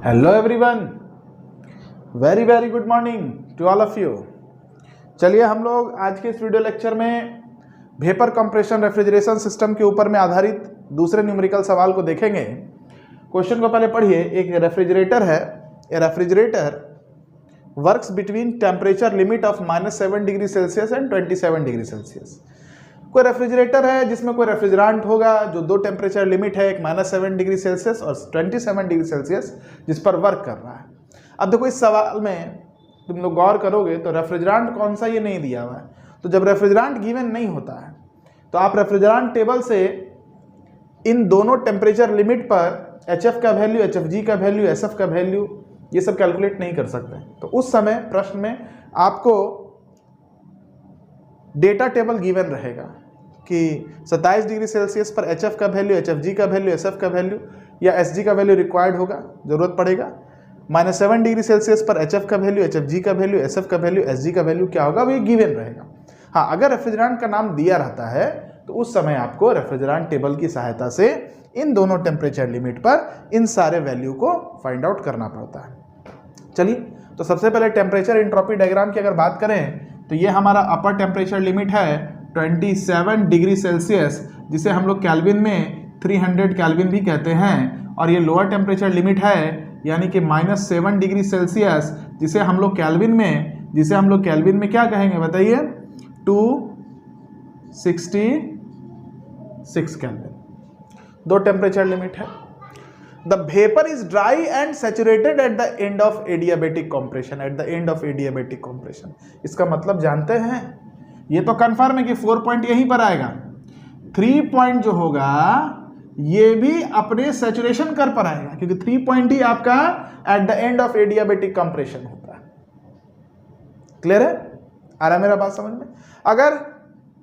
Hello everyone, very very good morning to all of you. चलिए हम लोग आज के इस वीडियो लेक्चर में वेपर कंप्रेशन रेफ्रिजरेशन सिस्टम के ऊपर में आधारित दूसरे न्यूमेरिकल सवाल को देखेंगे। क्वेश्चन को पहले पढ़िए। एक रेफ्रिजरेटर है। A refrigerator works between temperature limit of -7 degree Celsius and 27 degree Celsius. कोई रेफ्रिजरेटर है जिसमें कोई रेफ्रिजरेंट होगा जो दो टेम्परेचर लिमिट है, एक -7 डिग्री सेल्सियस और 27 डिग्री सेल्सियस, जिस पर वर्क कर रहा है। अब देखो इस सवाल में तुम लोग गौर करोगे तो रेफ्रिजरेंट कौन सा ये नहीं दिया हुआ है। तो जब रेफ्रिजरेंट गिवन नहीं होता है तो आप रेफ्रिजरेंट टेबल से इन दोनों टेम्परेचर लिमिट पर HF का वैल्यू, HFG का वैल्यू, SF का वैल्यू ये सब कैलकुलेट नहीं कर सकते। तो उस समय प्रश्न में आपको डेटा टेबल गिवन रहेगा कि 27 डिग्री सेल्सियस पर HF का वैल्यू, HFG का वैल्यू, SF का वैल्यू या SG का वैल्यू रिक्वायर्ड होगा, जरूरत पड़ेगा। -7 डिग्री सेल्सियस पर HF का वैल्यू, HFG का वैल्यू, SF का वैल्यू, SG का वैल्यू क्या होगा, वो ये गिवन रहेगा। हाँ, अगर रेफ्रिजरेंट का नाम दिया रहता है तो उस समय आपको रेफ्रिजरेंट टेबल की सहायता से इन दोनों टेम्परेचर लिमिट पर इन सारे वैल्यू को फाइंड आउट करना पड़ता है। चलिए, तो सबसे पहले टेम्परेचर एंट्रोपी डायग्राम की अगर बात करें तो ये हमारा अपर टेम्परेचर लिमिट है 27 डिग्री सेल्सियस, जिसे हम लोग केल्विन में 300 केल्विन भी कहते हैं, और ये लोअर टेम्परेचर लिमिट है यानी कि -7 डिग्री सेल्सियस, जिसे हम लोग केल्विन में क्या कहेंगे बताइए, 266 केल्विन। दो टेम्परेचर लिमिट है। The vapour is dry and saturated eight the end of adiabatic compression. इसका मतलब जानते हैं, ये तो कंफर्म है कि 4 पॉइंट यहीं पर आएगा। 3 पॉइंट जो होगा ये भी अपने सैचुरेशन कर पर आएगा, क्योंकि 3 पॉइंट ही आपका eight the end of adiabatic compression होता है। क्लियर है? आ रहा है मेरा बात समझ में? अगर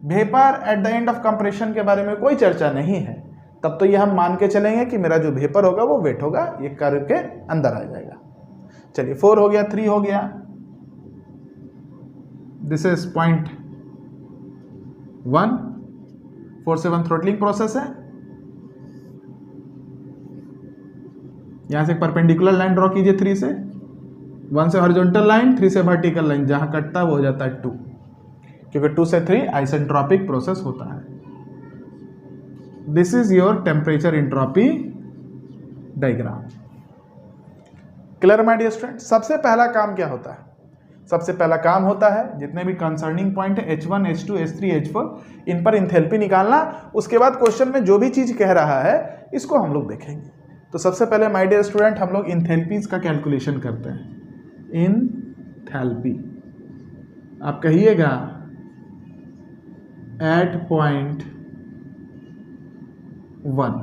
vapour eight the end of compression के बारे में कोई चर्चा नहीं है तब तो ये हम मान के चलेंगे कि मेरा जो वेपर होगा वो वेट होगा, ये कर्व के अंदर आ जाएगा। चलिए 4 हो गया, 3 हो गया। दिस इज पॉइंट 1, 4 से 1 थ्रोटलिंग प्रोसेस है। यहां से परपेंडिकुलर लाइन ड्रॉ कीजिए 3 से, 1 से हॉरिजॉन्टल लाइन, 3 से वर्टिकल लाइन, जहां कटता है वो हो जाता है 2, क्योंकि 2 से 3 आइसेंट्रोपिक प्रोसेस होता है। This is your temperature entropy diagram. Clear my dear student? सबसे पहला काम क्या होता है? सबसे पहला काम होता है जितने भी कंसर्निंग पॉइंट है H1, H2, H3, H4, इन पर इंथैल्पी निकालना। उसके बाद क्वेश्चन में जो भी चीज कह रहा है इसको हम लोग देखेंगे। तो सबसे पहले माय डियर स्टूडेंट हम लोग इंथैल्पीज का कैलकुलेशन करते हैं। इंथैल्पी आप कहिएगा एट पॉइंट 1।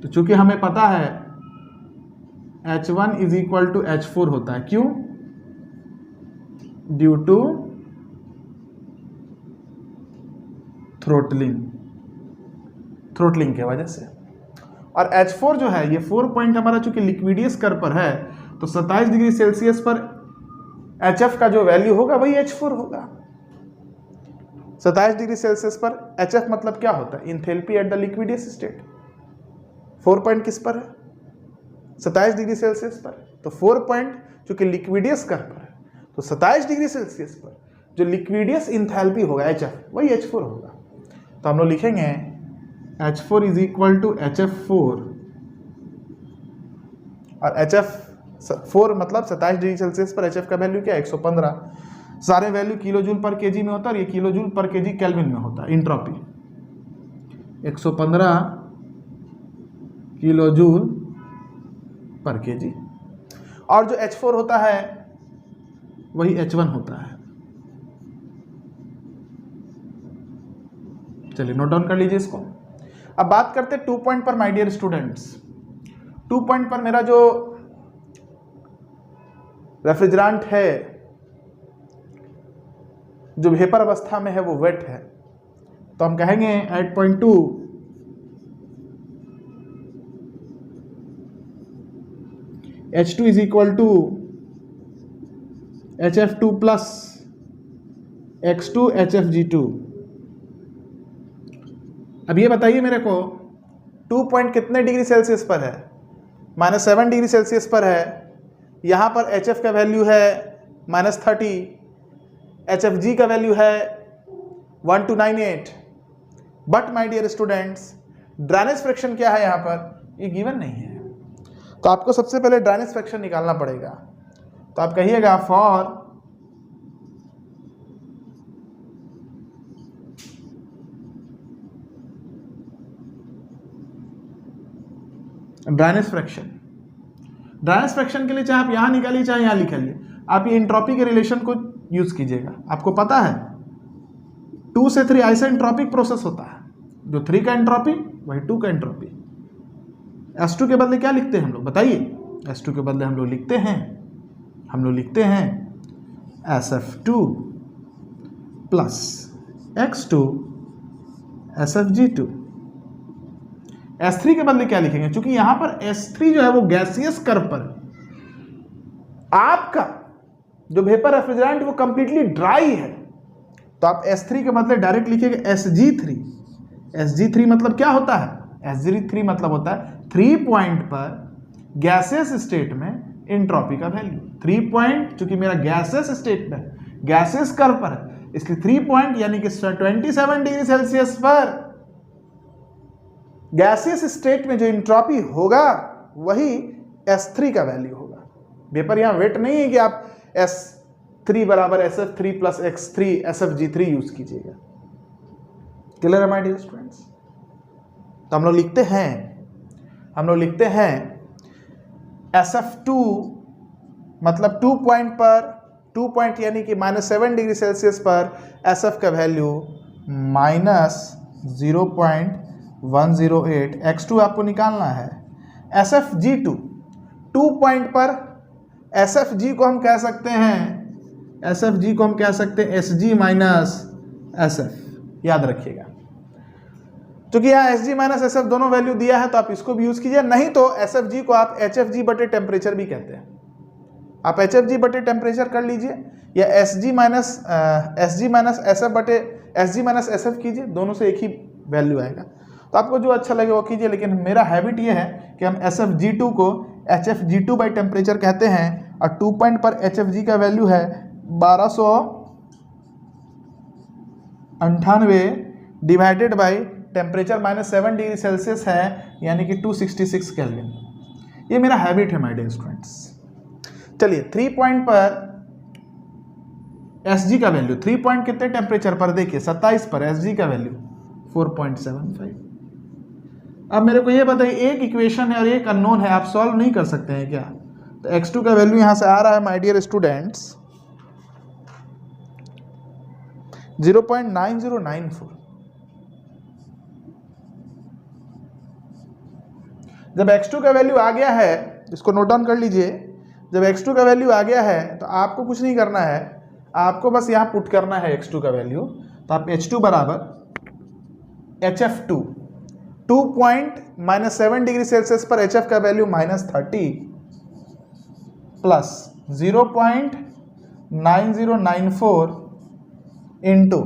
तो चूंकि हमें पता है H1 is equal to H4 होता है, क्यों? ड्यू टू थ्रोटलिंग के वजह से। और H4 जो है ये 4 पॉइंट हमारा चूंकि लिक्विडियस कर्व पर है तो 27 डिग्री सेल्सियस पर HF का जो वैल्यू होगा वही H4 होगा। 27 डिग्री सेल्सियस पर HF मतलब क्या होता है? Enthalpy at the liquidus state. 4 point किस पर है? 27 डिग्री सेल्सियस पर। तो 4 पॉइंट चूंकि लिक्विडियस कर्व पर है तो 27 डिग्री सेल्सियस पर जो लिक्विडियस इंथैल्पी होगा HF वही H4 होगा। तो हम लोग लिखेंगे H4 is equal to HF4, और HF4 मतलब 27 डिग्री सेल्सियस पर HF का वैल्यू क्या है? 115। सारे वैल्यू किलो जूल पर केजी में होता है और ये किलो जूल पर केजी केल्विन में होता है। इंट्रोपी 115 किलो जूल पर केजी, और जो H4 होता है वही H1 होता है। चलिए नोट डाउन कर लीजिए इसको। अब बात करते हैं 2 पॉइंट पर माय डियर स्टूडेंट्स। 2 पॉइंट पर मेरा जो रेफ्रिजरेंट है जो वेपर अवस्था में है वो वेट है। तो हम कहेंगे at point 2 H2 is equal to HF2 plus X2 HFG2। अब ये बताइए मेरे को 2 पॉइंट कितने डिग्री सेल्सियस पर है? -7 डिग्री सेल्सियस पर है यहाँ पर HF का वैल्यू है -30, HFG का वैल्यू है 1298। But my dear students, dryness fraction क्या है यहाँ पर, ये गिवन नहीं है। तो आपको सबसे पहले ड्राइनेज फ्रैक्शन निकालना पड़ेगा। तो आप कहिएगा फॉर ड्राइनेज फ्रैक्शन। ड्राइनेज फ्रैक्शन के लिए चाहे आप यहाँ निकालिए चाहे यहाँ निकालिए, आप ये एंट्रोपी के रिलेशन को यूज कीजिएगा। आपको पता है 2 से 3 आइसेंट्रोपिक प्रोसेस होता है, जो 3 का एंट्रोपी वही 2 का एंट्रोपी। S2 के बदले क्या लिखते हैं हम लोग, बताइए। S2 के बदले हम लोग लिखते हैं SF2 plus X2 SFG2। S3 के बदले क्या लिखेंगे, क्योंकि यहां पर S3 जो है वो गैसियस कर्व पर, आपका जो वेपर रेफ्रिजरेंट वो कंप्लीटली ड्राई है, तो आप S3 के बदले डायरेक्ट लिखेंगे SG3। SG3 मतलब क्या होता है, SG3 मतलब होता है 3 पॉइंट पर गैसियस स्टेट में एंट्रोपी का वैल्यू। 3 पॉइंट, चूंकि मेरा गैसियस स्टेट में गैसियस कर्व पर है, इसलिए 3 पॉइंट यानी कि 27 डिग्री सेल्सियस पर गैसियस स्टेट में जो एंट्रोपी होगा वही S3 का वैल्यू होगा। वेपर यहां वेट नहीं है कि आप S3 बराबर SF3 plus X3 SFG3 use कीजिएगा। क्लियर है माय डियर स्टूडेंट्स। तो हम लोग लिखते हैं SF2 मतलब 2 पॉइंट पर, 2 पॉइंट यानी कि -7 डिग्री सेल्सियस पर SF का वैल्यू -0.108। X2 आपको निकालना है। SFG2 2 पॉइंट पर, SFG को हम कह सकते हैं SG माइनस SF, याद रखिएगा। क्योंकि यहाँ SG माइनस SF दोनों वैल्यू दिया है तो आप इसको भी यूज कीजिए, नहीं तो SFG को आप HFG बटे टेम्परेचर भी कहते हैं। आप HFG बटे टेम्परेचर कर लीजिए या SG माइनस SF बटे SG माइनस SF कीजिए, दोनों से एक ही वैल्यू आएगा। तो आपको जो अच्छा लगे वो कीजिए, लेकिन मेरा हैबिट ये है कि हम SFG2 को HFG2 बाई टेम्परेचर कहते हैं, और 2 पॉइंट पर HFG का वैल्यू है 1298 divided by temperature -7 degree Celsius है, यानी कि 266 केल्विन। ये मेरा हैबिट है माय डियर स्टूडेंट्स। चलिए 3 पॉइंट पर SG का वैल्यू, 3 पॉइंट कितने टेम्परेचर पर, देखिए 27 पर SG का वैल्यू 4.75। अब मेरे को ये बताइए, एक इक्वेशन है और एक अननोन है, आप सॉल्व नहीं कर सकते हैं क्या? तो X2 का वैल्यू यहां से आ रहा है माय डियर स्टूडेंट्स 0.9094। जब X2 का वैल्यू आ गया है, इसको नोट डाउन कर लीजिए, जब X2 का वैल्यू आ गया है तो आपको कुछ नहीं करना है, आपको बस यहाँ पुट करना है X2 का वैल्यू। तो आप H2 बराबर HF2 2 पॉइंट -7 डिग्री सेल्सियस पर HF का value -30 plus 0.9094 into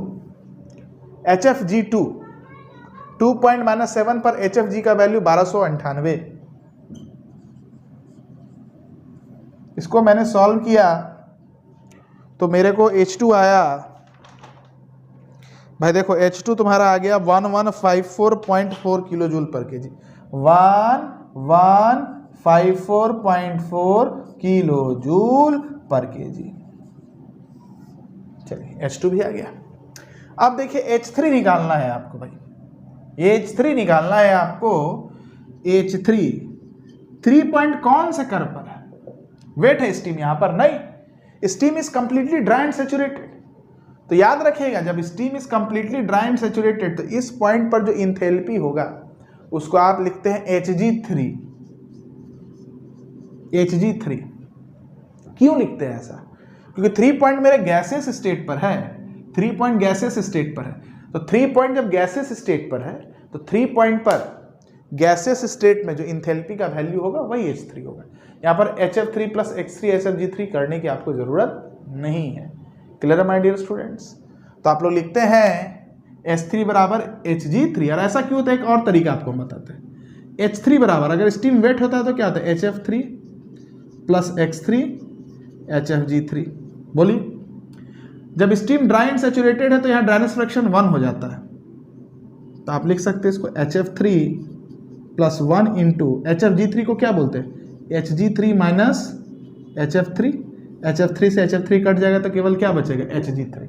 HFG2 2 point -7 पर HFG का वैल्यू 1298। इसको मैंने सॉल्व किया तो मेरे को H2 आया, भाई देखो H2 तुम्हारा आ गया 1154.4 किलो जूल पर केजी, 1154.4 किलो जूल पर केजी। चलिए H2 भी आ गया। अब देखिए H3 निकालना है आपको, भाई H3 निकालना है आपको। H3 3 पॉइंट कौन से कर्व पर है, वेट है स्टीम यहां पर नहीं, steam is completely dry and saturated. तो याद रखिएगा, जब steam is completely dry and saturated तो इस पॉइंट पर जो इंथैल्पी होगा उसको आप लिखते हैं Hg3। Hg3 क्यों लिखते हैं ऐसा, क्योंकि 3 पॉइंट मेरे गैसियस स्टेट पर है, 3 पॉइंट गैसियस स्टेट पर है। तो 3 पॉइंट जब गैसियस स्टेट पर है तो 3 पॉइंट पर गैसियस स्टेट में जो इंथैल्पी का वैल्यू होगा वही H3 होगा। यहाँ पर HF3 प्लस X3 SFG3 करने की आपको जरूरत नहीं है। क्लियर है माय डियर स्टूडेंट्स। तो आप लोग लिखते हैं H3 बराबर Hg3, और ऐसा क्यों होता है एक और तरीका आपको बताते हैं। H3 बराबर, अगर स्टीम वेट होता है तो क्या होता है, HF3 प्लस X3 HFG3। बोलिए, जब स्टीम ड्राई एंड सैचुरेटेड है तो यहाँ ड्राइनेस फ्रैक्शन 1 हो जाता है, तो आप लिख सकते हैं इसको HF3 प्लस 1 इंटू HFG3 को क्या बोलते हैं, Hg3 माइनस HF3। HF3 से HF3 कट जाएगा तो केवल क्या बचेगा, Hg3।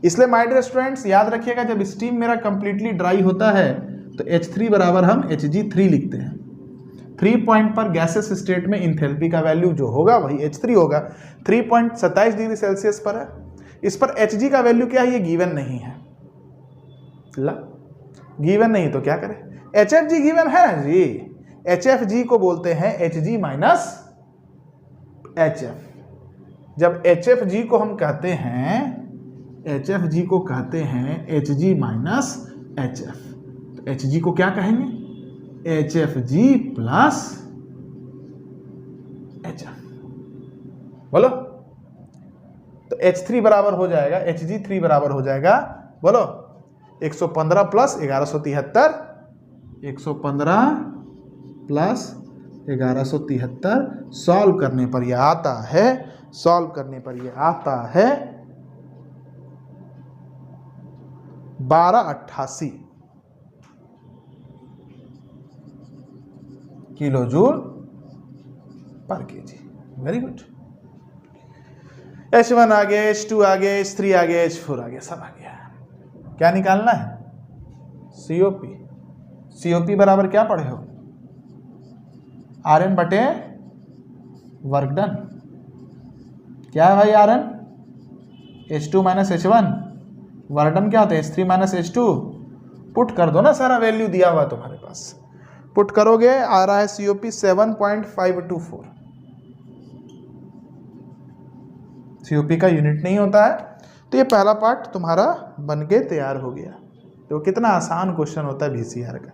इसलिए माय डियर स्टूडेंट्स याद रखिएगा, जब स्टीम मेरा कंप्लीटली ड्राई होता है तो H3 बराबर हम Hg3 लिखते हैं। 3 पॉइंट पर गैसेस स्टेट में इंथैल्पी का वैल्यू जो होगा वही H3 होगा। 3.27 डिग्री सेल्सियस पर है, इस पर Hg का वैल्यू क्या है, ये गिवन नहीं है। ला गिवन नहीं तो क्या करें, HFG गिवन है जी। HFG को बोलते हैं Hg माइनस HF। जब HFG को हम कहते हैं, HFG को कहते हैं Hg माइनस HF, तो Hg को क्या कहेंगे, HFG प्लस HF। बोलो, तो H3 बराबर हो जाएगा, Hg3 बराबर हो जाएगा, बोलो 115 प्लस 1173, 115 प्लस 1173। सॉल्व करने पर यह आता है, सॉल्व करने पर यह आता है 1288 किलो जूल पर केजी। Very good. H1 आ गया, H2 आ गया, H3 आ गया, H4 आ गया, सब आ गया। क्या निकालना है, COP। COP बराबर क्या पढ़े हो, Rn बटे वर्क डन। क्या है भाई Rn, H2 minus H1, work done क्या होता है H3 माइनस H2। पुट कर दो ना, सारा वैल्यू दिया हुआ तुम्हारे पास, पुट करोगे आ रहा है COP 7.524। COP का यूनिट नहीं होता है, तो ये पहला पार्ट तुम्हारा बनके तैयार हो गया। तो कितना आसान क्वेश्चन होता है VCR का,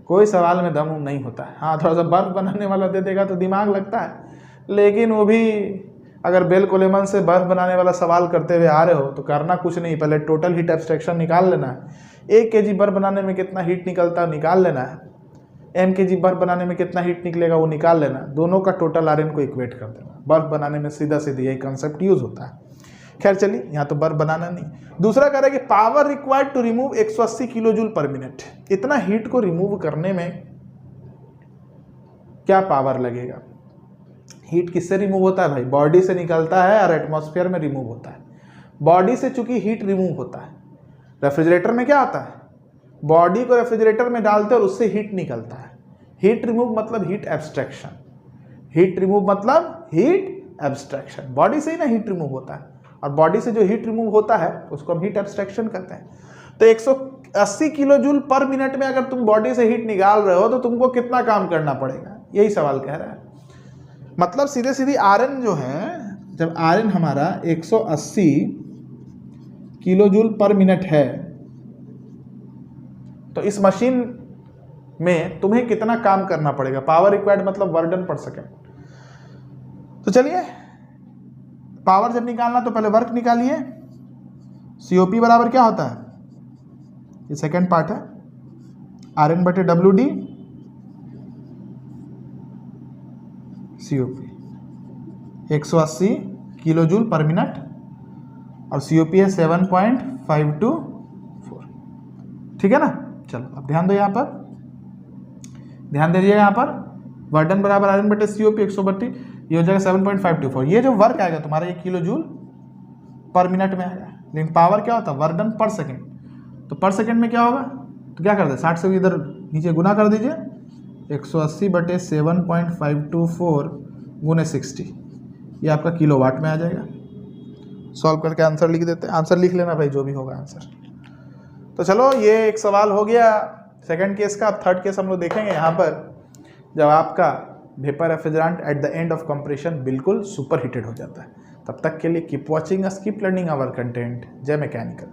कोई सवाल में दम नहीं होता है। हाँ, थोड़ा सा बर्फ बनाने वाला दे देगा तो दिमाग लगता है, लेकिन वो भी अगर बेल कोलेमन से बर्फ बनाने वाला सवाल करते हुए आ रहे हो तो करना कुछ नहीं, पहले टोटल हीट एब्स्ट्रैक्शन निकाल लेना है। 1 kg बर्फ बनाने में कितना हीट निकलता है निकाल लेना है, mkg बर्फ बनाने में कितना हीट निकलेगा वो निकाल लेना, दोनों का टोटल Rn को इक्वेट कर देना। बर्फ बनाने में सीधा सीधा यही कंसेप्ट यूज होता है। खैर चलिए, यहाँ तो बर्फ बनाना नहीं। दूसरा कह रहा है कि power required to remove 180 kilo joule per minute. इतना हीट को रिमूव करने में क्या पावर लगेगा। हीट किससे रिमूव होता है भाई, बॉडी से निकलता है और एटमॉस्फेयर में रिमूव होता है। बॉडी से चूंकि हीट रिमूव होता है, रेफ्रिजरेटर में क्या आता है, बॉडी को रेफ्रिजरेटर में डालते हैं और उससे हीट निकलता है। हीट रिमूव मतलब हीट एब्स्ट्रैक्शन, हीट रिमूव मतलब हीट एब्स्ट्रैक्शन। बॉडी से ही ना हीट रिमूव होता है, और बॉडी से जो हीट रिमूव होता है उसको हम हीट एब्स्ट्रैक्शन कहते हैं। तो 180 किलो जूल पर मिनट में अगर तुम बॉडी से हीट निकाल रहे हो तो तुमको कितना काम करना पड़ेगा, यही सवाल कह रहा है। मतलब सीधे सीधी Rn जो है, जब Rn हमारा 180 किलो जूल पर मिनट है तो इस मशीन में तुम्हें कितना काम करना पड़ेगा। पावर रिक्वायर्ड मतलब वर्क डन पर सेकेंड। तो चलिए, पावर जब निकालना तो पहले वर्क निकालिए। COP बराबर क्या होता है, ये सेकेंड पार्ट है, Rn बटे WD COP 180 kilo joule per minute, और COP है 7.524। ठीक है ना। चलो अब ध्यान दो, यहाँ पर ध्यान दे दीजिएगा। यहाँ पर वर्क डन बराबर Rn बटे COP 132, ये हो जाएगा 7.524। ये जो वर्क आएगा तुम्हारा, ये किलो जूल पर मिनट में आएगा, लेकिन पावर क्या होता है, वर्क डन पर सेकेंड। तो पर सेकेंड में क्या होगा, तो क्या कर दे, 60 से इधर नीचे गुना कर दीजिए, 180 बटे 7.524 गुने 60, ये आपका किलोवाट में आ जाएगा। सॉल्व करके आंसर लिख देते हैं, आंसर लिख लेना भाई जो भी होगा आंसर। तो चलो, ये एक सवाल हो गया सेकंड केस का। अब थर्ड केस हम लोग देखेंगे। यहाँ पर जब आपका vapour refrigerant at the end of compression बिल्कुल सुपर हीटेड हो जाता है। तब तक के लिए keep watching us, keep learning our content. जय मैकेनिकल।